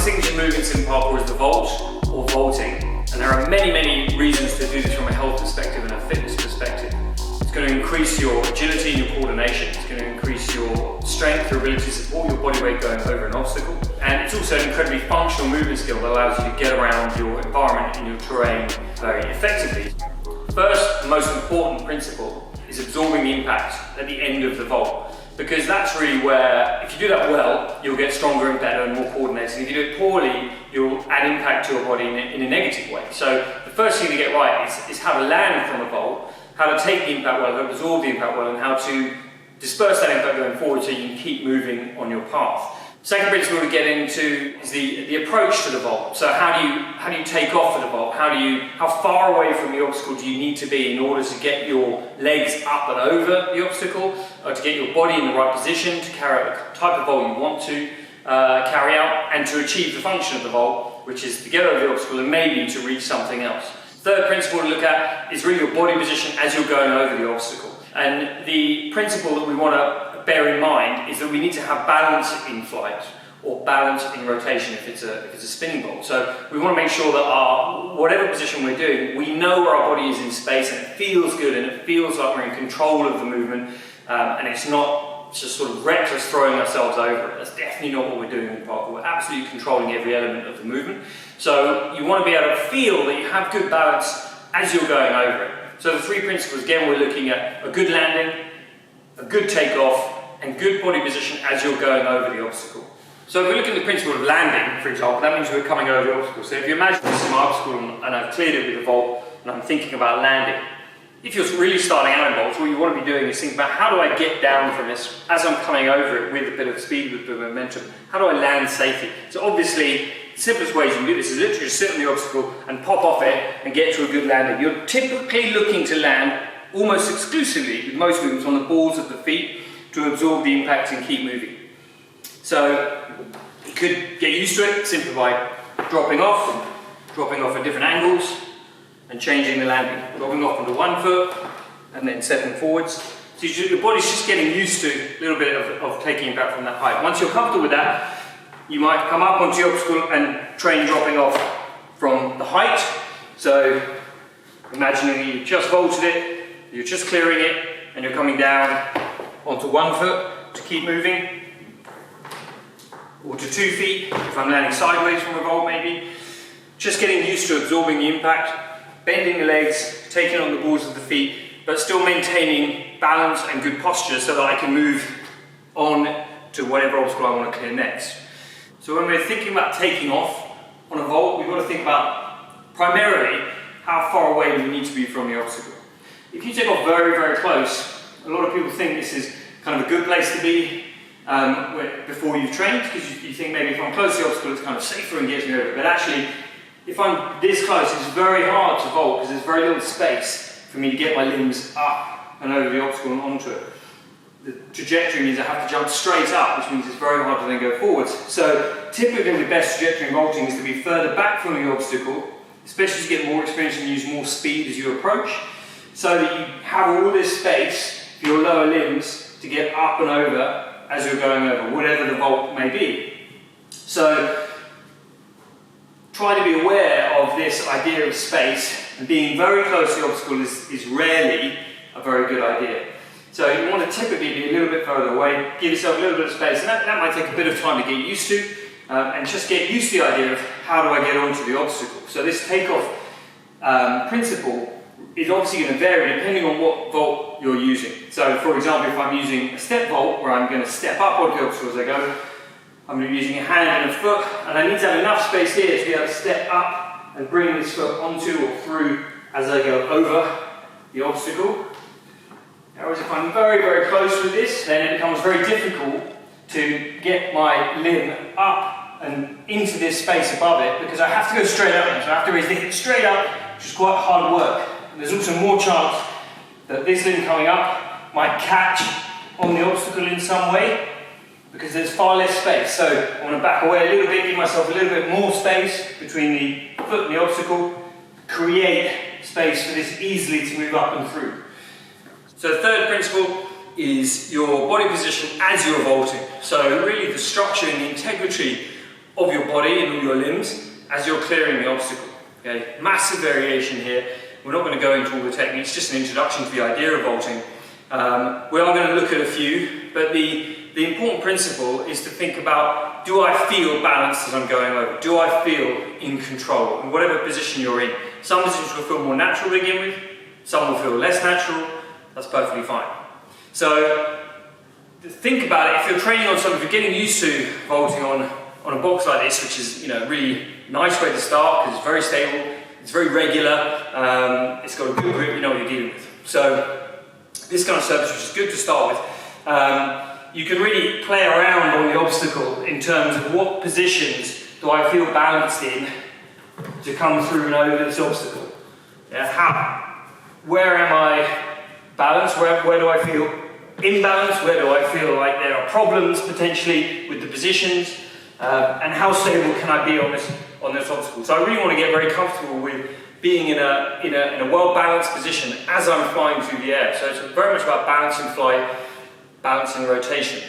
the signature movements in parkour is the vault or vaulting, and there are many, many reasons to do this from a health perspective and a fitness perspective. It's going to increase your agility and your coordination. It's going to increase your strength, your ability to support your body weight going over an obstacle. And it's also an incredibly functional movement skill that allows you to get around your environment and your terrain very effectively. First, the most important principle is absorbing the impact at the end of the vault. Because that's really where, if you do that well, you'll get stronger and better and more coordinated. If you do it poorly, you'll add impact to your body in a negative way. So the first thing to get right is how to land from a vault, how to take the impact well, how to absorb the impact well, and how to disperse that impact going forward so you can keep moving on your path. Second principle to get into is the approach to the vault. So how do you take off for the vault? How far away from the obstacle do you need to be in order to get your legs up and over the obstacle, or to get your body in the right position to carry out the type of vault you want to carry out, and to achieve the function of the vault, which is to get over the obstacle and maybe to reach something else. Third principle to look at is really your body position as you're going over the obstacle. And the principle that we want to bear in mind is that we need to have balance in flight or balance in rotation if it's a spinning vault. So we want to make sure that whatever position we're doing, we know where our body is in space and it feels good and it feels like we're in control of the movement, and it's not just sort of reckless throwing ourselves over it. That's definitely not what we're doing in parkour. We're absolutely controlling every element of the movement. So you want to be able to feel that you have good balance as you're going over it. So the three principles, again, we're looking at a good landing, a good takeoff, and good body position as you're going over the obstacle. So if we look at the principle of landing, for example, that means we're coming over the obstacle. So if you imagine this is my obstacle and I've cleared it with a vault and I'm thinking about landing, if you're really starting out in vaults, what you want to be doing is think about how do I get down from this as I'm coming over it with a bit of speed, with a bit of momentum. How do I land safely? So obviously, the simplest way you can do this is literally just sit on the obstacle and pop off it and get to a good landing. You're typically looking to land almost exclusively, with most movements, on the balls of the feet to absorb the impact and keep moving. So you could get used to it simply by dropping off at different angles and changing the landing. Dropping off onto one foot and then stepping forwards. So your body's just getting used to a little bit of taking impact from that height. Once you're comfortable with that, you might come up onto your obstacle and train dropping off from the height. So imagining you've just vaulted it, you're just clearing it, and you're coming down onto 1 foot to keep moving, or to 2 feet if I'm landing sideways from a vault maybe. Just getting used to absorbing the impact, bending the legs, taking on the balls of the feet, but still maintaining balance and good posture so that I can move on to whatever obstacle I want to clear next. So when we're thinking about taking off on a vault, we've got to think about primarily how far away we need to be from the obstacle. If you take off very, very close, a lot of people think this is kind of a good place to be before you've trained, because you think maybe if I'm close to the obstacle it's kind of safer and gets me over it. But actually, if I'm this close, it's very hard to vault because there's very little space for me to get my limbs up and over the obstacle and onto it. The trajectory means I have to jump straight up, which means it's very hard to then go forwards. So typically the best trajectory in vaulting is to be further back from the obstacle, especially to get more experience and use more speed as you approach, so that you have all this space for your lower limbs to get up and over as you're going over, whatever the vault may be. So try to be aware of this idea of space, and being very close to the obstacle is rarely a very good idea. So you want to typically be a little bit further away, give yourself a little bit of space, and that might take a bit of time to get used to, and just get used to the idea of how do I get onto the obstacle. So this takeoff principle is obviously going to vary depending on what vault you're using. So for example, if I'm using a step vault where I'm going to step up onto the obstacle as I go, I'm going to be using a hand and a foot, and I need to have enough space here to be able to step up and bring this foot onto or through as I go over the obstacle. Whereas if I'm very, very close with this, then it becomes very difficult to get my limb up and into this space above it, because I have to go straight up now. So I have to raise the hip straight up, which is quite hard work. And there's also more chance that this limb coming up might catch on the obstacle in some way, because there's far less space. So I want to back away a little bit, give myself a little bit more space between the foot and the obstacle, create space for this easily to move up and through. So the third principle is your body position as you're vaulting. So really the structure and the integrity of your body and all your limbs as you're clearing the obstacle. Okay? Massive variation here. We're not going to go into all the techniques, just an introduction to the idea of vaulting. We are going to look at a few, but the important principle is to think about, do I feel balanced as I'm going over? Do I feel in control in whatever position you're in? Some positions will feel more natural to begin with, some will feel less natural. That's perfectly fine. So think about it. If you're training on something, if you're getting used to vaulting on a box like this, which is, you know, a really nice way to start because it's very stable, it's very regular, it's got a good grip, you know what you're dealing with. So this kind of surface, which is good to start with, you can really play around on the obstacle in terms of what positions do I feel balanced in to come through and over this obstacle. Yeah, where am I balanced? Where do I feel imbalanced? Where do I feel like there are problems potentially with the positions? And how stable can I be on this obstacle? So I really want to get very comfortable with being in a well-balanced position as I'm flying through the air. So it's very much about balancing flight, balancing rotation.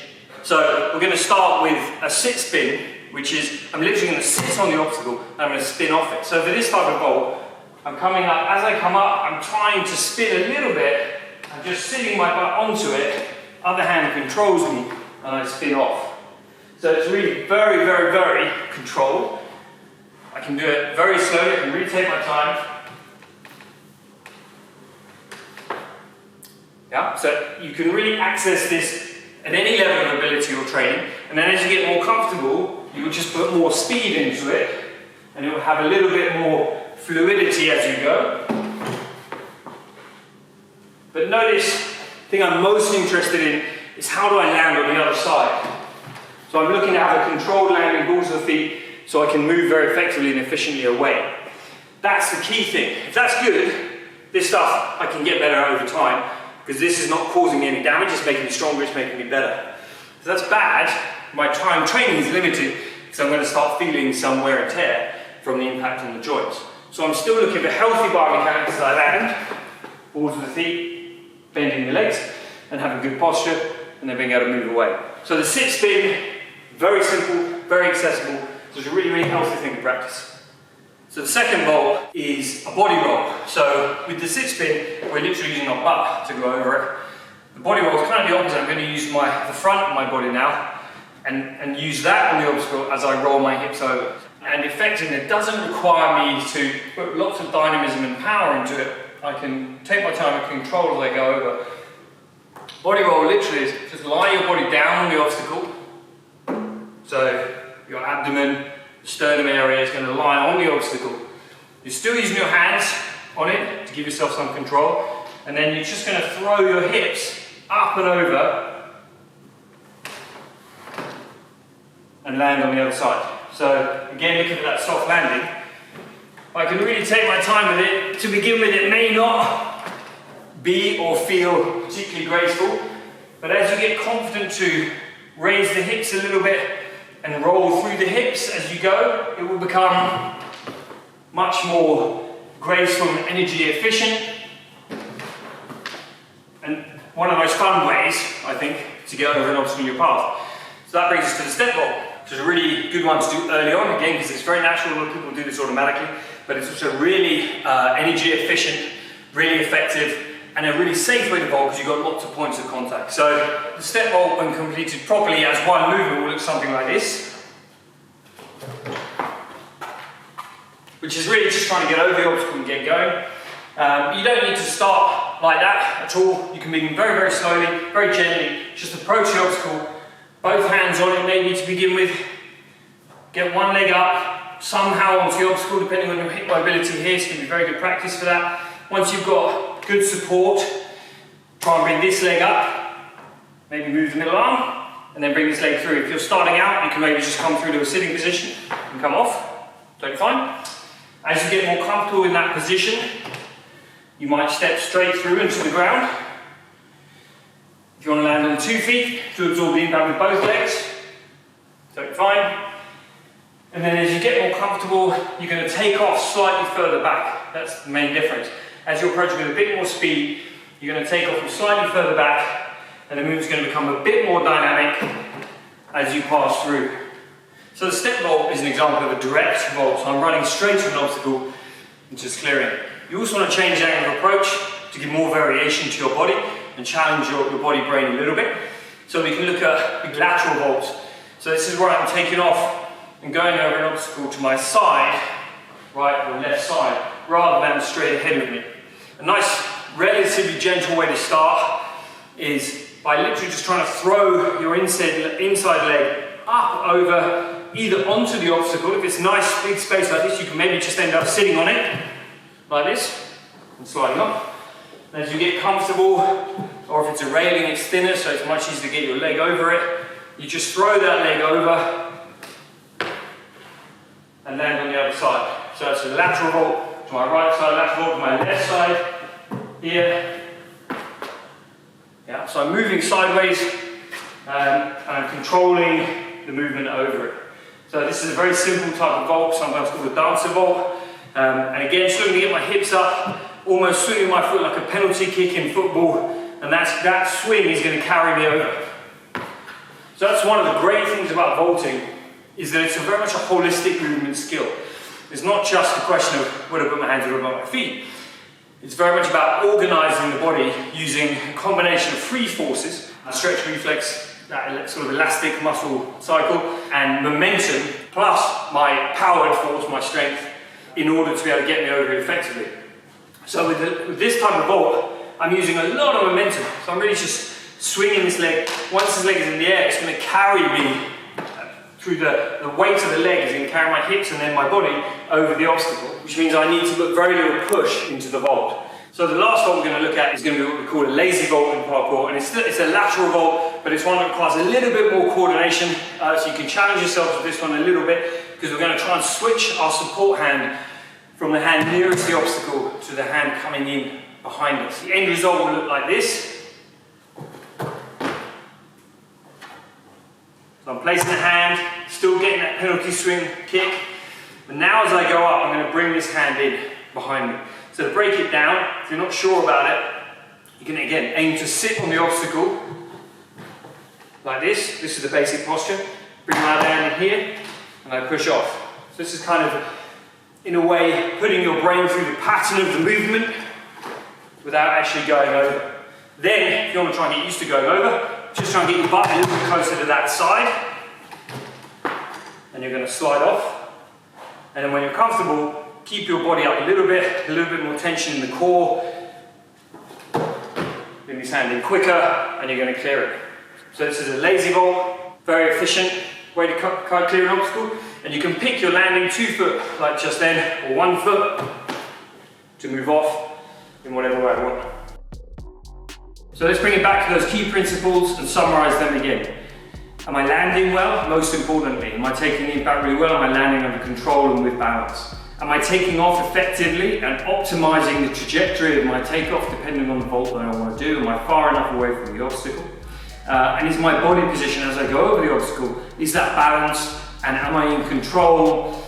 So we're going to start with a sit spin, which is I'm literally going to sit on the obstacle and I'm going to spin off it. So for this type of vault, I'm coming up. As I come up, I'm trying to spin a little bit. I'm just sitting my butt onto it. Other hand controls me, and I spin off. So it's really very, very, very controlled. I can do it very slowly. I can really take my time. Yeah, so you can really access this at any level of ability or training, and then as you get more comfortable, you will just put more speed into it, and it will have a little bit more fluidity as you go. But notice, the thing I'm most interested in is how do I land on the other side. So I'm looking to have a controlled landing, balls of the feet, so I can move very effectively and efficiently away. That's the key thing. If that's good, this stuff I can get better over time, because this is not causing me any damage, it's making me stronger, it's making me better. If that's bad, my time training is limited, because I'm going to start feeling some wear and tear from the impact on the joints. So I'm still looking for healthy bar mechanics as I land, balls of the feet, bending the legs, and having good posture, and then being able to move away. So the sit spin, very simple, very accessible, so it's a really, really healthy thing to practice. So the second vault is a body roll. So with the sit spin, we're literally using our butt to go over it. The body roll is kind of the opposite. I'm going to use the front of my body now and use that on the obstacle as I roll my hips over. And effectively, it doesn't require me to put lots of dynamism and power into it. I can take my time and control as I go over. Body roll literally is just lie your body down on the obstacle. So your abdomen, sternum area is going to lie on the obstacle. You're still using your hands on it to give yourself some control, and then you're just going to throw your hips up and over and land on the other side. So again, looking for that soft landing. I can really take my time with it. To begin with, it may not be or feel particularly graceful, but as you get confident to raise the hips a little bit and roll through the hips as you go, it will become much more graceful and energy efficient. And one of the most fun ways, I think, to get over an obstacle in your path. So that brings us to the step vault, which is a really good one to do early on, again, because it's very natural. A lot of people do this automatically, but it's also really energy efficient, really effective, and a really safe way to vault because you've got lots of points of contact. So the step vault, when completed properly as one movement, will look something like this, which is really just trying to get over the obstacle and get going. You don't need to start like that at all. You can begin very, very slowly, very gently, just approach the obstacle, both hands on it maybe to begin with, get one leg up, somehow onto the obstacle, depending on your hip mobility here. It's going to be very good practice for that. Once you've got good support, try and bring this leg up, maybe move the middle arm, and then bring this leg through. If you're starting out, you can maybe just come through to a sitting position and come off, totally fine. As you get more comfortable in that position, you might step straight through into the ground. If you want to land on 2 feet to absorb the impact with both legs, totally fine. And then as you get more comfortable, you're going to take off slightly further back. That's the main difference. As you're approaching with a bit more speed, you're going to take off from slightly further back, and the movement's going to become a bit more dynamic as you pass through. So the step vault is an example of a direct vault. So I'm running straight to an obstacle and just clearing it. You also want to change the angle of approach to give more variation to your body and challenge your body brain a little bit. So we can look at big lateral vaults. So this is where I'm taking off and going over an obstacle to my side, right or left side, rather than straight ahead of me. A nice, relatively gentle way to start is by literally just trying to throw your inside leg up over, either onto the obstacle. If it's a nice big space like this, you can maybe just end up sitting on it, like this, and sliding up. And as you get comfortable, or if it's a railing, it's thinner, so it's much easier to get your leg over it. You just throw that leg over and land on the other side. So it's a lateral vault to my right side, lateral vault to my left side, here. Yeah, so I'm moving sideways and I'm controlling the movement over it. So this is a very simple type of vault, sometimes called a dancer vault. And again, just looking to get my hips up, almost swinging my foot like a penalty kick in football, and that swing is going to carry me over. So that's one of the great things about vaulting, is that it's very much a holistic movement skill. It's not just a question of where to put my hands or above my feet. It's very much about organising the body using a combination of free forces, a stretch reflex, that sort of elastic muscle cycle, and momentum, plus my powered force, my strength, in order to be able to get me over it effectively. So with this type of vault, I'm using a lot of momentum. So I'm really just swinging this leg. Once this leg is in the air, it's going to carry me through the weight of the leg is going to carry my hips and then my body over the obstacle, which means I need to put very little push into the vault. So the last vault we're going to look at is going to be what we call a lazy vault in parkour, and it's a lateral vault, but it's one that requires a little bit more coordination, so you can challenge yourself with this one a little bit, because we're going to try and switch our support hand from the hand nearest the obstacle to the hand coming in behind us. The end result will look like this. So I'm placing the hand, still getting that penalty swing kick, but now as I go up, I'm going to bring this hand in behind me. So to break it down, if you're not sure about it, you can again aim to sit on the obstacle like this. This is the basic posture. Bring my hand in here and I push off. So this is kind of, in a way, putting your brain through the pattern of the movement without actually going over. Then, if you want to try and get used to going over, just try and get your butt a little bit closer to that side, and you're going to slide off. And then when you're comfortable, keep your body up a little bit more tension in the core. Bring this hand in quicker, and you're going to clear it. So this is a lazy vault, very efficient way to clear an obstacle. And you can pick your landing 2 foot, like just then, or 1 foot, to move off in whatever way I want. So let's bring it back to those key principles and summarize them again. Am I landing well? Most importantly, am I taking the impact really well? Am I landing under control and with balance? Am I taking off effectively and optimizing the trajectory of my takeoff depending on the vault that I want to do? Am I far enough away from the obstacle? And is my body position as I go over the obstacle, is that balanced? And am I in control?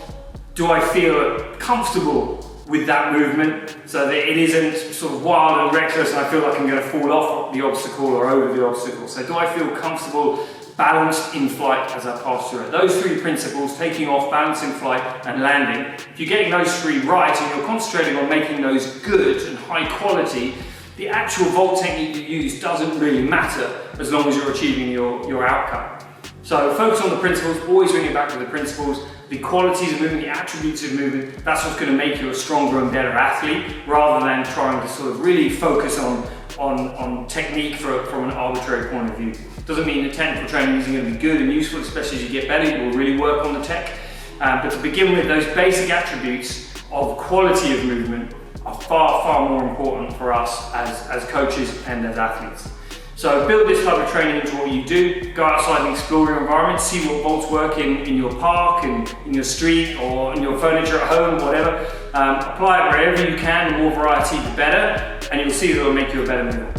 Do I feel comfortable with that movement so that it isn't sort of wild and reckless and I feel like I'm going to fall off the obstacle or over the obstacle? So do I feel comfortable, balanced in flight as I pass through it? Those 3 principles, taking off, balance in flight and landing, if you're getting those 3 right and you're concentrating on making those good and high quality, the actual vault technique you use doesn't really matter as long as you're achieving your outcome. So focus on the principles, always bring it back to the principles. The qualities of movement, the attributes of movement, that's what's going to make you a stronger and better athlete, rather than trying to sort of really focus on technique from an arbitrary point of view. Doesn't mean that technical training isn't going to be good and useful, especially as you get better, you will really work on the tech. But to begin with, those basic attributes of quality of movement are far, far more important for us as coaches and as athletes. So build this type of training into what you do. Go outside and explore your environment, see what vaults work in your park, in your street, or in your furniture at home, whatever. Apply it wherever you can. The more variety, the better, and you'll see that it'll make you a better mover.